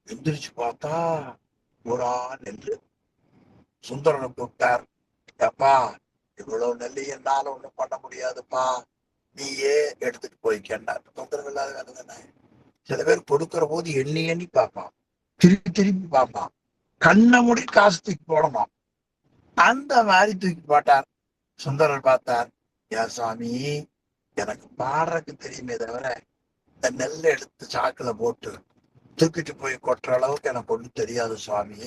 எந்திரிச்சு பார்த்தா பூரா நெல்லு. சுந்தரனை கூப்பிட்டார். எப்பா, இவ்வளவு நெல்லு என்னால ஒண்ணும் பண்ண முடியாதுப்பா, நீயே எடுத்துட்டு போய்க்கன்னார். தொந்தரவு இல்லாத வேலை தானே. சில பேர் கொடுக்கிற போது எண்ணி எண்ணி பார்ப்பான், திருப்பி திருப்பி பார்ப்பான், கண்ணை மூடி காசு தூக்கி போடணும். அந்த மாதிரி தூக்கி போட்டார். சுந்தரர் பார்த்தார். ஏன் சாமி, எனக்கு பாடுறதுக்கு தெரியுமே தவிர இந்த நெல்லை எடுத்து சாக்குல போட்டு தூக்கிட்டு போய் கொட்டுற அளவுக்கு எனக்கு ஒண்ணு தெரியாது சுவாமி.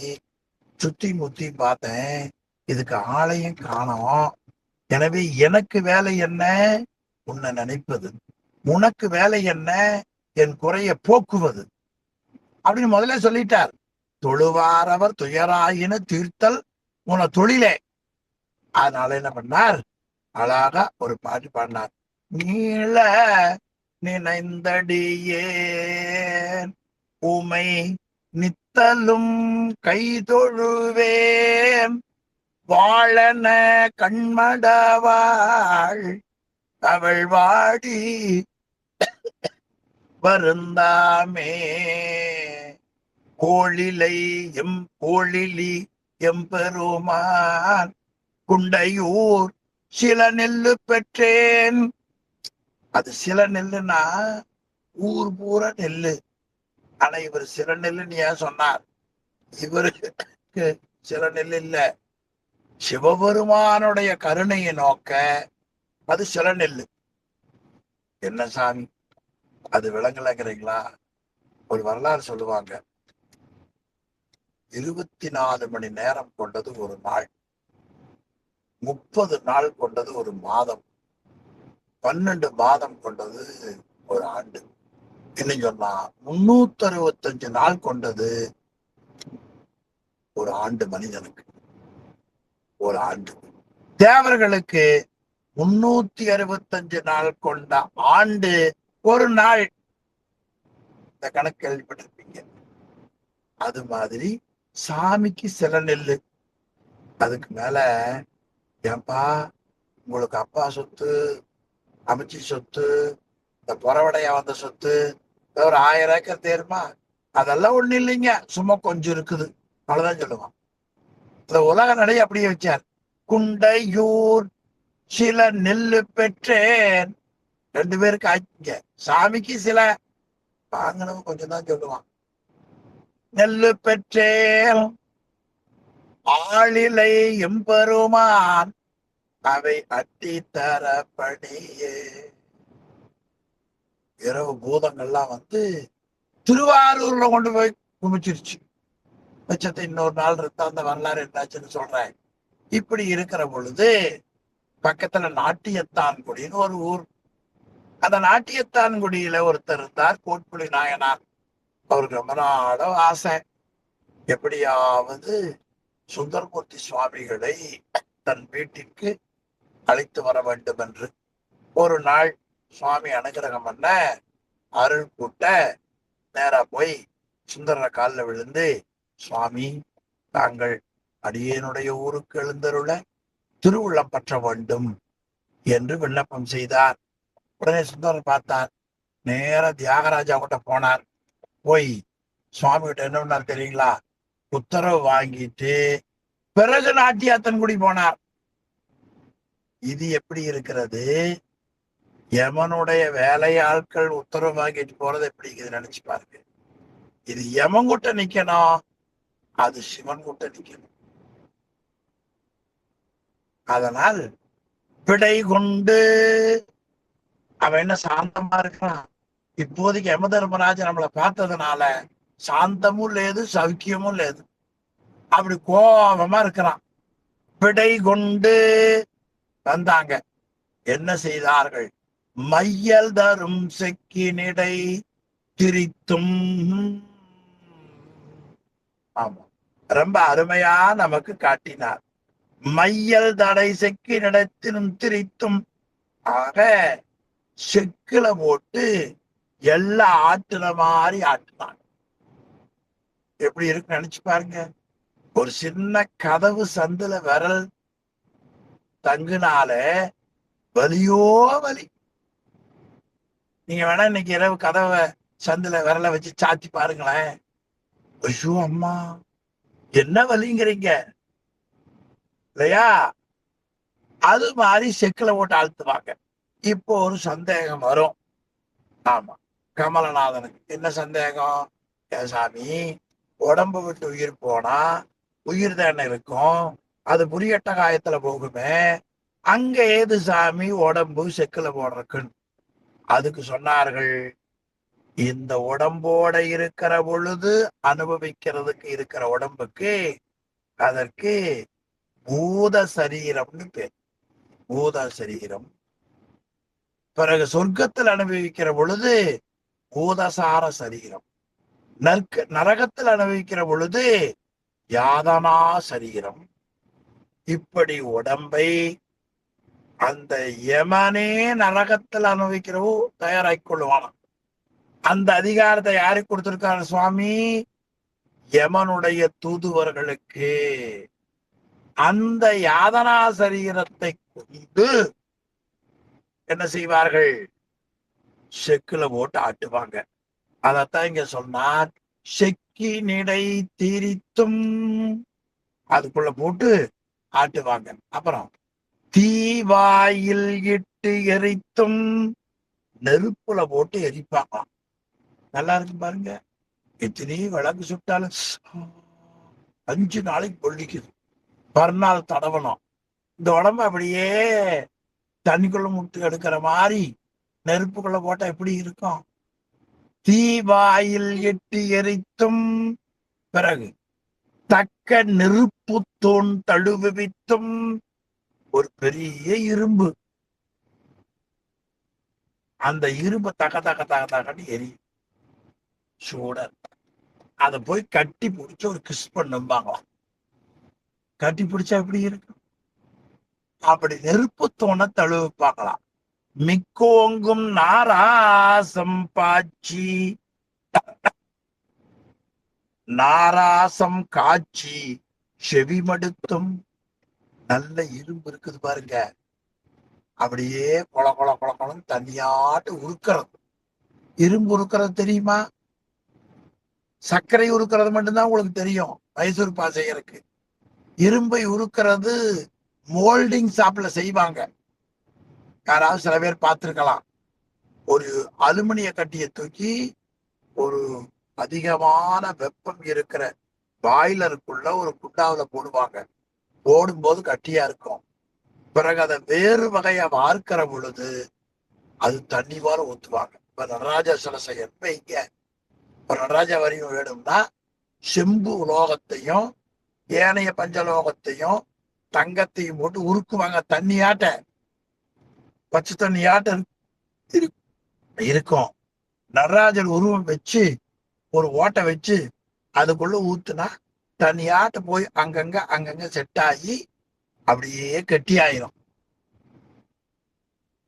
சுத்தி முத்தி பார்த்தேன், இதுக்கு ஆளையும் காணோம். எனவே எனக்கு வேலை என்ன? உன்னை நினைப்பது. உனக்கு வேலை என்ன? என் குறைய போக்குவது அப்படின்னு முதல்ல சொல்லிட்டார். தொழுவாரவர் துயராயின தீர்த்தல் உன தொழிலே. அதனால என்ன பண்ணார், அழகா ஒரு பாட்டு பாடினார். நீள நினைந்தடியேன் உமை நித்தலும் கைதொழுவேன் வாழன கண்மடவாள் அவள் வாடி வருந்தாமே கோழிலை கோழிலி எம்பெருமான் குண்டையூர் சில நெல்லு பெற்றேன். அது சில நெல்லுன்னா ஊர் பூரா நெல்லு. ஆனா இவர் சில நெல்லுன்னு ஏன் சொன்னார்? இவருக்கு சில நெல் இல்ல, சிவபெருமானுடைய கருணையை நோக்க அது சில நெல்லு. என்ன சாமி அது விளங்கலைங்கிறீங்களா? ஒரு வரலாறு சொல்லுவாங்க. 24 மணி நேரம் கொண்டது ஒரு நாள், 30 நாள் கொண்டது ஒரு மாதம், 12 மாதம் கொண்டது ஒரு ஆண்டு. இன்னும் சொன்னா 365 நாள் கொண்டது ஒரு ஆண்டு. மனிதனுக்கு ஒரு ஆண்டு. தேவர்களுக்கு 365 நாள் கொண்ட ஆண்டு ஒரு நாள். இந்த கணக்கு கேள்விப்பட்டிருப்பீங்க. அது மாதிரி சாமிக்கு சில நெல்லு. அதுக்கு மேல, ஏன்பா உங்களுக்கு அப்பா சொத்து, அமைச்சி சொத்து, இந்த புறவடையா வந்த சொத்து ஒரு 1000 ஏக்கர் தேருமா? அதெல்லாம் ஒண்ணு இல்லைங்க, சும்மா கொஞ்சம் இருக்குது, அவ்வளவுதான் சொல்லுவான். இந்த உலக நடை அப்படியே வச்சார். குண்டையூர் சில நெல்லு பெற்றேன். 2 பேருக்கு ஆச்சுங்க. சாமிக்கு சில வாங்கினவன் கொஞ்சம் தான் சொல்லுவான். நெல்லு பெற்றேன் ஆளிலை எம்பெருமான் அவை அட்டி தரப்படியே. இரவு பூதங்கள்லாம் வந்து திருவாரூர்ல கொண்டு போய் குமிச்சிருச்சு. பட்சத்தை இன்னொரு நாள் இருந்தா அந்த வரலாறு என்னாச்சுன்னு சொல்றேன். இப்படி இருக்கிற பொழுது பக்கத்துல நாட்டியத்தான்குடின்னு ஒரு ஊர். அந்த நாட்டியத்தான்குடியில ஒருத்தர் இருந்தார், கோட்புலி நாயனார். அவருக்கு ரொம்ப நாளும் ஆசை, எப்படியாவது சுந்தரமூர்த்தி சுவாமிகளை தன் வீட்டிற்கு அழைத்து வர வேண்டும் என்று. ஒரு நாள் சுவாமி அனுகிரகம் பண்ண, அருள் கூட்ட, நேரா போய் சுந்தர காலில் விழுந்து, சுவாமி தாங்கள் அடியேனுடைய ஊருக்கு எழுந்தருள திருவுள்ளம் பற்ற வேண்டும் என்று விண்ணப்பம் செய்தார். உடனே சுந்தரர் பார்த்தார், நேர தியாகராஜா கிட்ட போனார். போய் சுவாமி கிட்ட என்ன பண்ணார் தெரியுங்களா? உத்தரவு வாங்கிட்டு பிறகு நாட்டியாத்தன்குடி போனார். இது எப்படி இருக்கிறது? யமனுடைய வேலையாட்கள் உத்தரவு வாங்கிட்டு போறது எப்படி இருக்குது நினைச்சு பாருங்க. இது யமன் கூட்ட நிக்கணும், அது சிவன் கூட்ட நிக்கணும். அதனால் பிடை கொண்டு அவன் என்ன சாந்தமா இருக்கிறான். இப்போதைக்கு யம தர்மராஜ் நம்மளை பார்த்ததுனால சாந்தமும் லேது சௌக்கியமும் லேது, அப்படி கோபமா இருக்கிறான். பிடை கொண்டு வந்தாங்க. என்ன செய்தார்கள்? மையல் தரும் செக்கினிடை திரித்தும். ஆமா, ரொம்ப அருமையா நமக்கு காட்டினார். மையல் தடை செக்கினிடத்திலும் திரித்தும். ஆக செக்குல போட்டு எல்லாம் ஆட்டுற மாதிரி ஆட்டினாங்க. எப்படி இருக்கு நினைச்சு பாருங்க. ஒரு சின்ன கதவு சந்துல விரல் தங்குனால வலியோ வலி. நீங்க வேணா இன்னைக்கு இரவு கதவை சந்துல விரல வச்சு சாத்தி பாருங்களேன், ஐயோ அம்மா, என்ன வலிங்கிறீங்க இல்லையா? அது மாதிரி செக்குல போட்டு அழுத்துவாங்க. இப்போ ஒரு சந்தேகம் வரும். ஆமா, கமலநாதனுக்கு என்ன சந்தேகம்? சாமி, உடம்பு விட்டு உயிர் போனா உயிர் தானே இருக்கும், அது புரியட்ட காயத்துல போகுமே, அங்க ஏது சாமி உடம்பு செக்குல போடுறக்குன்னு. அதுக்கு சொன்னார்கள், இந்த உடம்போட இருக்கிற பொழுது அனுபவிக்கிறதுக்கு இருக்கிற உடம்புக்கு, அதற்கு பூத சரீரம்னு பேர். பூத சரீரம். பிறகு சொர்க்கத்தில் அனுபவிக்கிற பொழுது பூதசார சரீரம். நரகத்தில் அனுபவிக்கிற பொழுது யாதனா சரீரம். இப்படி உடம்பை அந்த யமனே நரகத்தில் அனுபவிக்கிறவோ தயாராக்கி கொள்ளுவான. அந்த அதிகாரத்தை யாருக்கு கொடுத்திருக்காரு சுவாமி? யமனுடைய தூதுவர்களுக்கு. அந்த யாதனா சரீரத்தை கொண்டு என்ன செய்வார்கள்? செக்குல போட்டு ஆட்டுவாங்க. அதத்தான் இங்க சொன்னார், செக்கினிடை திரித்தும், அதுக்குள்ள போட்டு ஆட்டுவாங்க. அப்புறம் தீவாயில் இட்டு எரித்தும், நெருப்புல போட்டு எரிப்பாங்களாம். நல்லா இருக்கு பாருங்க. எத்தனையோ விளக்கு சுட்டாலும் 5 நாளைக்கு பொள்ளிக்குது. மறுநாள் தடவணும். இந்த உடம்பு அப்படியே தண்ணிக்குள்ள முட்டு எடுக்கிற மாதிரி நெருப்புக்குள்ள போட்டா எப்படி இருக்கும்? தீவாயில் இட்டு எரித்தும், பிறகு தக்க நெருப்பு தூண் தழுவித்தும், ஒரு பெரிய இரும்பு, அந்த இரும்பு தக தக தக தகன்னு எரியும் சூடர். அதை போய் கட்டி பிடிச்சு ஒரு கிஸ் பண்ணும்பாங்களாம். கட்டி பிடிச்சா எப்படி இருக்கும்? அப்படி நெருப்பு தூணை தழுவிப்பாங்களாம். மிக்கோங்கும் நாராசம் பாய்ச்சி, நாராசம் காட்சி செவிமடுத்தும், நல்ல இரும்பு இருக்குது பாருங்க, அப்படியே கொல கொல கொல கொலன்னு தண்ணியாட்டு உருக்கிறது. இரும்பு உருக்கிறது தெரியுமா? சர்க்கரை உருக்கிறது மட்டும்தான் உங்களுக்கு தெரியும் மைசூர் பா செய்யறதுக்கு. இரும்பை உருக்கிறது மோல்டிங் ஷாப்ல செய்வாங்க. யாராவது சில பேர் பார்த்திருக்கலாம். ஒரு அலுமினிய கட்டியை தூக்கி ஒரு அதிகமான வெப்பம் இருக்கிற பாய்லருக்குள்ள ஒரு குண்டாவில போடுவாங்க. போடும்போது கட்டியா இருக்கும். பிறகு அதை வேறு வகையா வார்க்கிற பொழுது அது தண்ணி போல ஊத்துவாங்க. இப்ப நடராஜா சிலை செய்யறப்ப இங்க இப்ப நடராஜா வரியும் வேணும்னா செம்பு உலோகத்தையும் ஏனைய பஞ்சலோகத்தையும் தங்கத்தையும் போட்டு உருக்குவாங்க. தண்ணியாட்ட, பச்சை தண்ணியாட்ட இருக்கும். நடராஜர் உருவம் வச்சு ஒரு ஓட்டை வச்சு அதுக்குள்ள ஊத்துனா தண்ணியாட்ட போய் அங்கங்க அங்கங்க செட் ஆகி அப்படியே கெட்டி ஆயிரும்.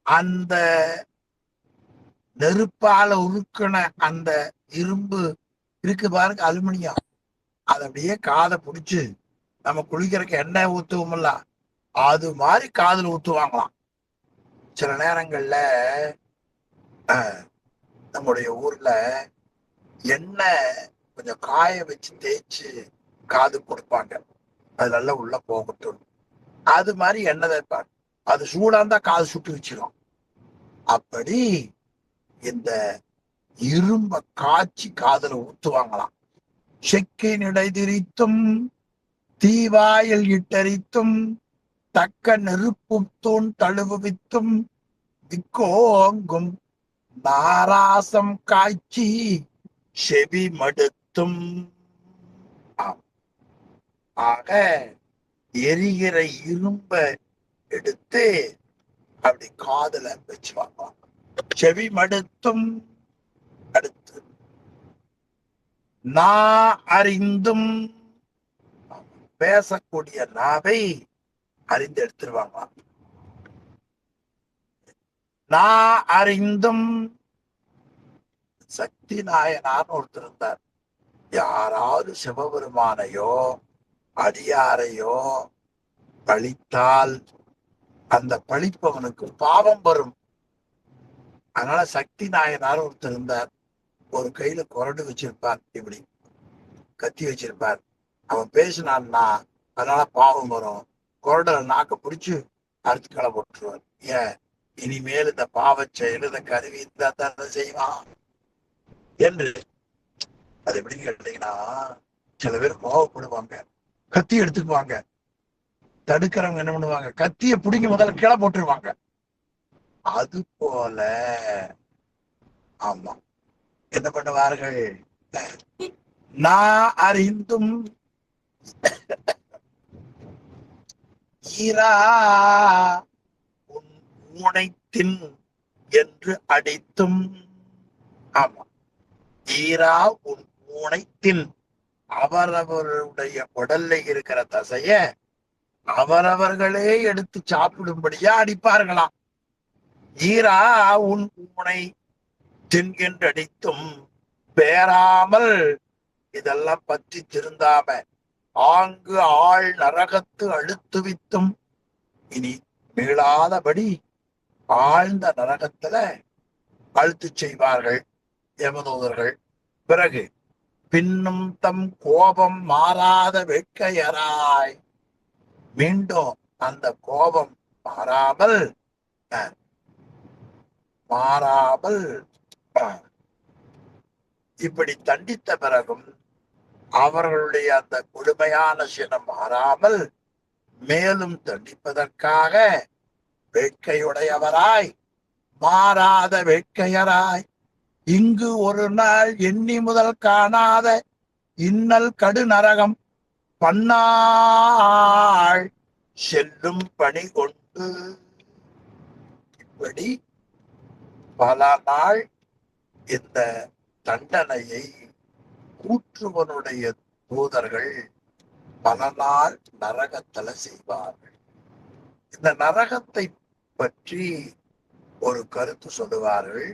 அந்த நெருப்பால உருக்கின அந்த இரும்பு இருக்கு பாருங்க, அலுமினியம், அதை அப்படியே காதை பிடிச்சு நம்ம குளிக்கிறதுக்கு எண்ணெய் ஊத்துவோம்ல, அது மாதிரி காதுல ஊத்துவாங்களாம். சில நேரங்கள்ல நம்முடைய ஊர்ல எண்ணெய் கொஞ்சம் காய வச்சு தேய்ச்சு காது கொடுப்பாங்க, அது நல்லா உள்ள போகட்டும். அது மாதிரி எண்ணெய் தேய்ப்பாங்க. அது சூடா இருந்தா காது சுட்டு வச்சிடும். அப்படி இந்த இரும்ப காய்ச்சி காதுல ஊத்துவாங்களாம். செக்கை நிடைதிரித்தும் தீவாயில் இட்டரித்தும் தக்க நெருப்பு தூண் தழுவித்தும் திக்கோங்கும் நாராசம் காய்ச்சி செவி மடுத்தும். ஆக எரிகிற இரும்ப எடுத்து அப்படி காதுல வச்சுவாங்க. செவி மடுத்தும். அடுத்து நா அறிந்தும், பேசக்கூடிய நாவை அறிந்து எடுத்துருவாங்க. நா அறிந்தும். சக்தி நாயனார் ஒருத்தர் இருந்தார். யாராவது சிவபெருமானையோ அடியாரையோ பழித்தால் அந்த பழிப்பவனுக்கு பாவம் வரும். அதனால சக்தி நாயனார் ஒருத்தர் இருந்தார். ஒரு கையில குரடு வச்சிருப்பார். இப்படி கத்தி வச்சிருப்பார். அவன் பேசினான்னா அதனால பாவம் வரும். கொரடல நாக்க பிடிச்சு அறுத்து களை போட்டுருவார். ஏன் இனிமேல் இந்த பாவச் செயல் இந்த கருவி இருந்தா தான் செய்வான் என்று. அது எப்படின்னு கேட்டீங்கன்னா, சில பேர் கோவப்படுவாங்க, கத்தி எடுத்துக்குவாங்க. தடுக்கிறவங்க என்ன பண்ணுவாங்க, கத்திய பிடிங்க முதல்ல கிளை போட்டுருவாங்க. அது போல ஆமா என்ன பண்ணுவார்கள், நான் அறிந்தும் ஈரா உன் ஊனைத்தின் என்று அடித்தும். ஆமா, ஈரா உன் ஊனைத்தின், அவரவருடைய உடல்ல இருக்கிற தசைய அவரவர்களே எடுத்து சாப்பிடும்படியா அடிப்பார்களாம். ஈரா உன் ஊனை தின்கின்ற அடித்தும் பேராமல், இதெல்லாம் பற்றி திருந்தாம ஆங்கு ஆள் நரகத்து அழுத்துவித்தும், இனி மீளாதபடி ஆழ்ந்த நரகத்துல அழுத்து செய்வார்கள் யமதூதர்கள். பிறகு பின்னும் தம் கோபம் மாறாத வேட்கையராய், மீண்டும் அந்த கோபம் மாறாமல் இப்படி தண்டித்த பிறகும் அவர்களுடைய அந்த கொடுமையான சினம் மாறாமல் மேலும் தண்டிப்பதற்காக வேட்கையுடையவராய், மாறாத வேட்கையராய், இங்கு ஒரு நாள் எண்ணி முதல் காணாத இன்னல் கடு நரகம் பன்னாள் செல்லும் பணி கொண்டு, இப்படி பல நாள் இந்த தண்டனையை கூற்றுவனுடைய தூதர்கள் பல நாள் நரகத்துல செய்வார்கள். இந்த நரகத்தை பற்றி ஒரு கருத்து சொல்லுவார்கள்.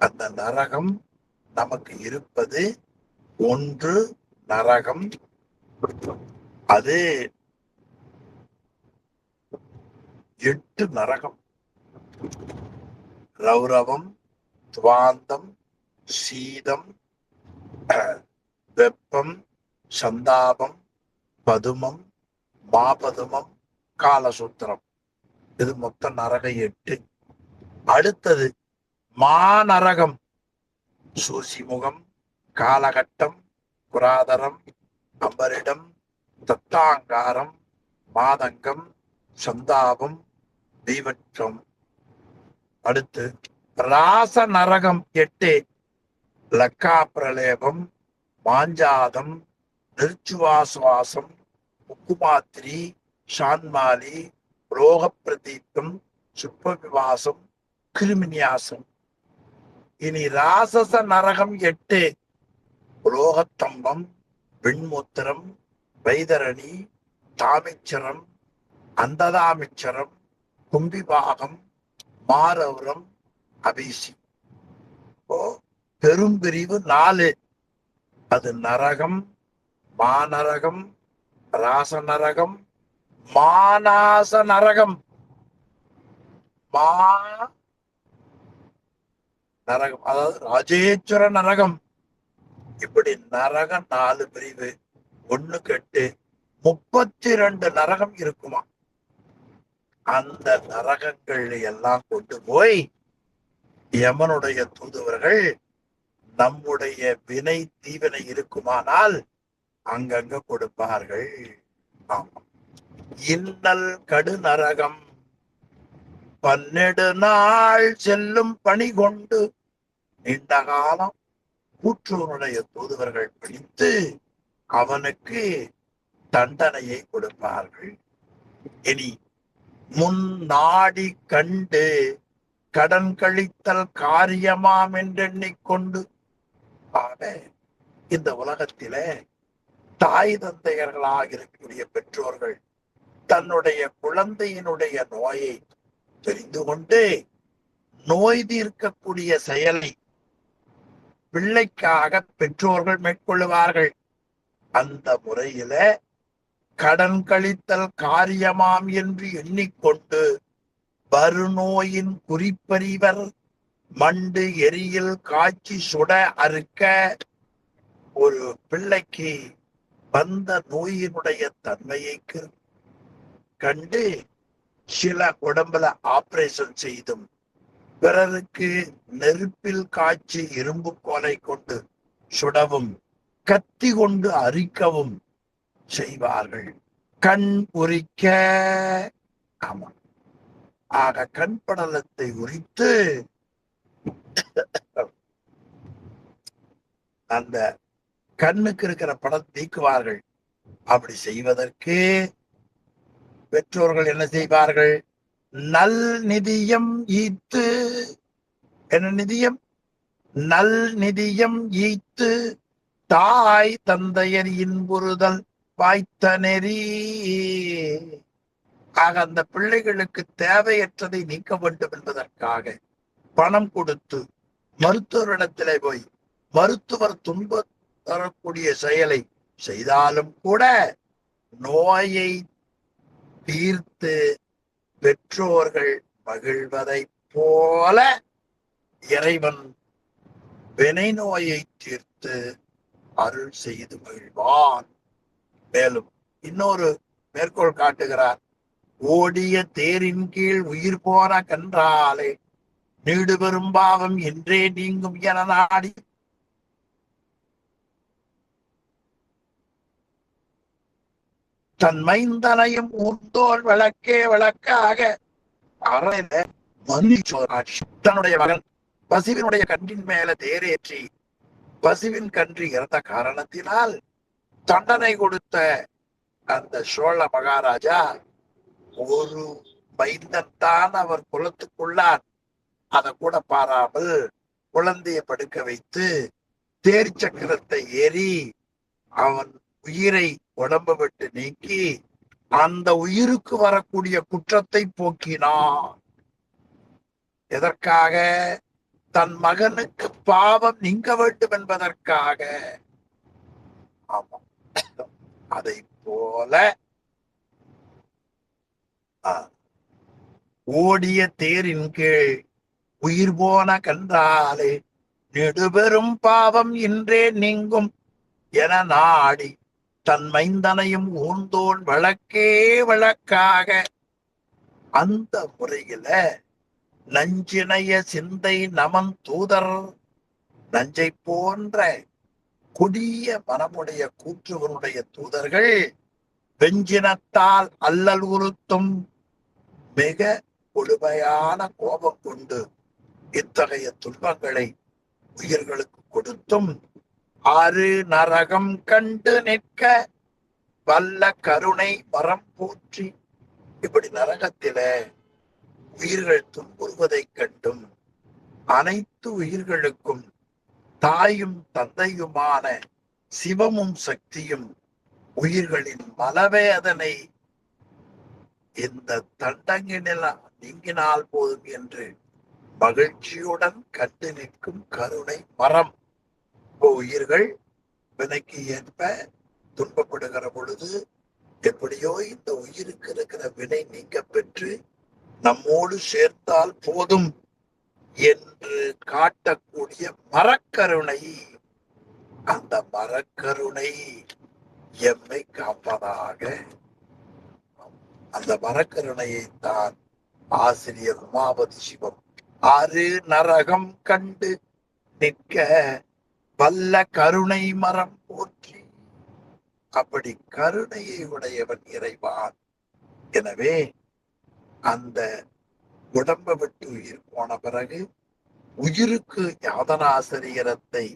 அந்த நரகம் நமக்கு இருப்பது ஒன்று நரகம், அது 8 நரகம். ரௌரவம், துவாந்தம், சீதம், வெப்பம், சந்தாபம், பதுமம், மாபதுமம், காலசூத்திரம். இது மொத்த நரகம் 8. அடுத்தது மாநரகம், சூசிமுகம், காலகட்டம், புராதரம், அம்பரிடம், தத்தாங்காரம், மாதங்கம், சந்தாபம், தீவற்றம். அடுத்து ராச நரகம் 8, லக்கா பிரலேபம், மாஞ்சாதம், நிர்ச்சுவாசுவாசம், உக்குமாத்திரி, ஷான்மாலி, ரோக பிரதீப்தம், சுப்பவிவாசம், கிருமினியாசம். இனி ராசச நரகம் 8, ரோகத்தம்பம், வெண்முத்திரம், வைதரணி, தாமிச்சரம், அந்ததாமிச்சரம், கும்பிபாகம், மாரௌரம், அபிசி. பெரும்பிரிவு 4. அது நரகம், மாநரகம், ராச நரகம், மாநாச நரகம், மா நரகம், அதாவது ராஜேஸ்வர நரகம். இப்படி நரகம் 4 பிரிவு, 1 8, 32 நரகம் இருக்குமா. அந்த நரகங்கள் எல்லாம் கொண்டு போய் யமனுடைய தூதுவர்கள் நம்முடைய வினை தீவினை இருக்குமானால் அங்கங்க கொடுப்பார்கள். இன்னல் கடு நரகம் 12 நாள் செல்லும் பணி கொண்டு, நீண்ட காலம் கூற்றுவனுடைய தூதுவர்கள் பிடித்து அவனுக்கு தண்டனையை கொடுப்பார்கள். இனி முன் நாடி கண்டு கடன் கழித்தல் காரியமாம் என்றெண்ணிக்கொண்டு, ஆக இந்த உலகத்தில தாய் தந்தையர்களாக இருக்கக்கூடிய பெற்றோர்கள் தன்னுடைய குழந்தையினுடைய நோயை தெரிந்து கொண்டு நோய் தீர்க்கக்கூடிய செயலை பிள்ளைக்காக பெற்றோர்கள் மேற்கொள்ளுவார்கள். அந்த முறையில கடன் கழித்தல் காரியமாம் என்று எண்ணிக்கொண்டு வருநோயின் குறிப்பறிவர் மண்டு எரியில் காய்ச்சி சுட அறுக்க ஒரு பிள்ளைக்கு வந்த நோயினுடைய தன்மையை கண்டு சில உடம்புல ஆபரேஷன் செய்தும் பிறருக்கு நெருப்பில் காய்ச்சி இரும்பு கோலை கொண்டு சுடவும் கத்தி கொண்டு அரிக்கவும் செய்வார்கள். கண் உரிக்க, ஆமா, ஆக கண் படலத்தை உரித்து அந்த கண்ணுக்கு இருக்கிற படம் நீக்குவார்கள். அப்படி செய்வதற்கு பெற்றோர்கள் என்ன செய்வார்கள்? நல் நிதியம் ஈத்து, என்ன நிதியம்? நல் நிதியம் ஈத்து தாய் தந்தையர் இன்புறுதல் வாய்த்த நெறி. ஆக அந்த பிள்ளைகளுக்கு தேவையற்றதை நீக்க வேண்டும் என்பதற்காக பணம் கொடுத்து மருத்துவரிடத்திலே போய் மருத்துவர் துன்ப தரக்கூடிய செயலை செய்தாலும் கூட நோயை தீர்த்து பெற்றோர்கள் மகிழ்வதை போல இறைவன் வினை நோயை தீர்த்து அருள் செய்து மகிழ்வான். மேலும் இன்னொரு மேற்கோள் காட்டுகிறார். ஓடிய தேரின் கீழ் உயிர் போன கன்றாலே நீடு பெரும் பாவம் என்றே நீங்கும் என நாடி தன் மைந்தனையும் ஊர்ந்தோல் விளக்கே விளக்காக அறையில தன்னுடைய மகன் பசுவினுடைய கன்றின் மேல தேரேற்றி பசுவின் கன்று இறந்த காரணத்தினால் தண்டனை கொடுத்த அந்த சோழ மகாராஜா ஒரு மைந்தன் தான் அவர் குலத்துக்குள்ளான், அதை கூட பாராமல் குழந்தையை படுக்க வைத்து தேர் சக்கரத்தை ஏறி அவன் உயிரை உடம்பு விட்டு நீக்கி அந்த உயிருக்கு வரக்கூடிய குற்றத்தை போக்கினான். எதற்காக? தன் மகனுக்கு பாவம் நீங்க வேண்டும் என்பதற்காக. ஆமா, அதை போல ஓடிய தேரின் கீழ் உயிர் போன கன்றாலே நெடுபெரும் பாவம் இன்றே நீங்கும் என நாடி தன் மைந்தனையும் ஊர்ந்தோன் விளக்கே விளக்காக. அந்த முறையில நஞ்சினைய சிந்தை நமன் தூதர், நஞ்சை போன்ற கொடிய மனமுடைய கூற்றுவனுடைய தூதர்கள் வெஞ்சினத்தால் அல்லல் உறுத்தும் மிக கொடுமையான கோபம் கொண்டு இத்தகைய துன்பங்களை உயிர்களுக்கு கொடுத்தும் ஆறு நரகம் கண்டு நிற்க வல்ல கருணை மரம் போற்றி. இப்படி நரகத்தில உயிர்கள் துன்புறுவதை கண்டும் அனைத்து உயிர்களுக்கும் தாயும் தந்தையுமான சிவமும் சக்தியும் உயிர்களின் மலவேதனை இந்த தண்டங்கினில் நீங்கினால் போதும் என்று மகிழ்ச்சியுடன் கண்டு நிற்கும் கருணை மரம். உயிர்கள் வினைக்கு ஏற்ப துன்பப்படுகிற பொழுது எப்படியோ இந்த உயிருக்கு இருக்கிற வினை நீங்க பெற்று நம்மோடு சேர்த்தால் போதும் என்று காட்டக்கூடிய மரக்கருணை. அந்த மரக்கருணை எம்மை காப்பதாக. அந்த மரக்கருணையை தான் ஆசிரியர் உமாபதி சிவம் ஆறு நரகம் கண்டு நிற்க வல்ல கருணை மரம் போற்றி. அப்படி கருணையை உடையவன் இறைவான். எனவே அந்த உடம்பை விட்டு உயிர் போன பிறகு உயிருக்கு யாதனாசிரியரத்தை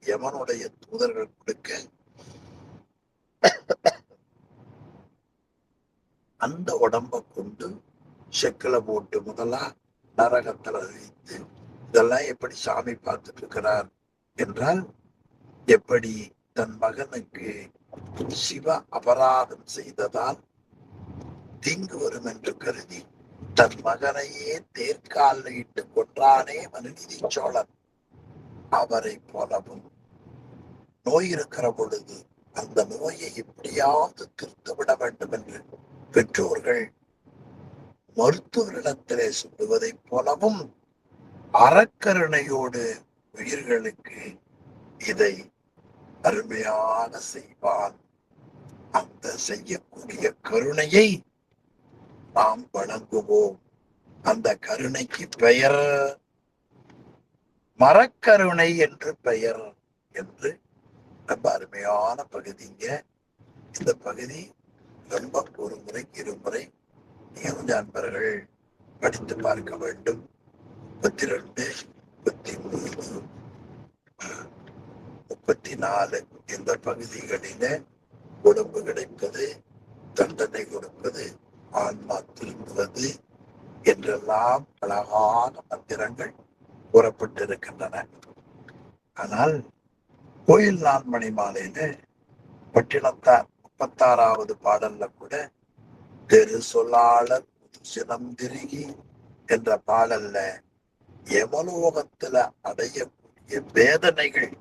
யமனுடைய தூதர்கள் கொடுக்க அந்த உடம்பை கொண்டு செக்கில போட்டு முதலா நரகத்துல வைத்து, இதெல்லாம் எப்படி சாமி பார்த்துட்டு இருக்கிறார் என்றால், எப்படி தன் மகனுக்கு சிவ அபராதம் செய்ததால் தீங்கு வரும் என்று கருதி தன் மகனையே தேர்கால இட்டு கொன்றானே மனுநீதி சோழன், அவரை போலவும் நோய் இருக்கிற பொழுது அந்த நோயை எப்படியாவது திருத்து விட வேண்டும் என்று பெற்றோர்கள் மருத்துவரிடத்திலே சொல்லுவதை போலவும் அறக்கருணையோடு உயிர்களுக்கு இதை அருமையாக செய்வான். அந்த செய்யக்கூடிய கருணையை நாம் வணங்குவோம். அந்த கருணைக்கு பெயர் மரக்கருணை என்று பெயர் என்று ரொம்ப அருமையான பகுதிங்க. இந்த பகுதி ரொம்ப ஒரு முறைக்கு இருமுறை நீங்க அன்பர்கள் படித்து பார்க்க வேண்டும். 32, 33, 34 இந்த பகுதிகளில உடம்பு கிடைப்பது, தண்டனை கொடுப்பது, ஆன்மா திரும்புவது என்றெல்லாம் அழகான மந்திரங்கள் கூறப்பட்டிருக்கின்றன. ஆனால் கோயில் நான்மணி மாலையில பட்டினத்தார் 36வது பாடல்ல கூட தெரு சொல்லாளர் சினம் திருகி என்ற பாடல்ல யமலோகத்துல அடையக்கூடிய வேதனைகள்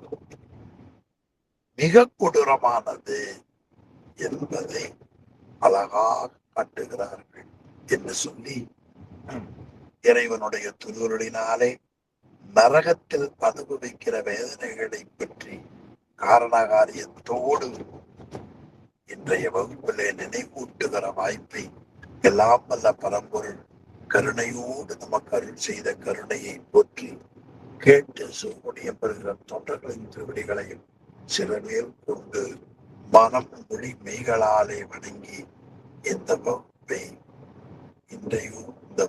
மிக கொடூரமானது என்பதை அழகாக காட்டுகிறார்கள் என்று சொல்லி இறைவனுடைய திருவருளினாலே நரகத்தில் அனுபவிக்கிற வேதனைகளை பற்றி காரணகாரியத்தோடு இன்றைய வகுப்பிலே நினைவூட்டுகிற வாய்ப்பை எல்லாம் வல்ல பரம்பொருள் கருணையோடு நமக்கு அருள் செய்த கருணையை போற்றி கேட்டு சுகுடியம் பெறுகிற தொண்டர்களின் திருவடிகளையும் சிறமேல் கொண்டு மனம் மொழி மெய்களாலே வணங்கி இந்த வகுப்பை இந்த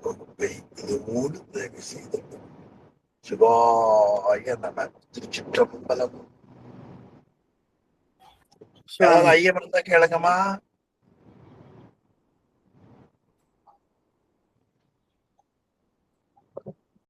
வகுப்பை இதோடு நிறைவு செய்தது. சிவாய நம. திருச்சிற்றம்பலம். ஐயம் இருந்தா கேளுங்கம்மா.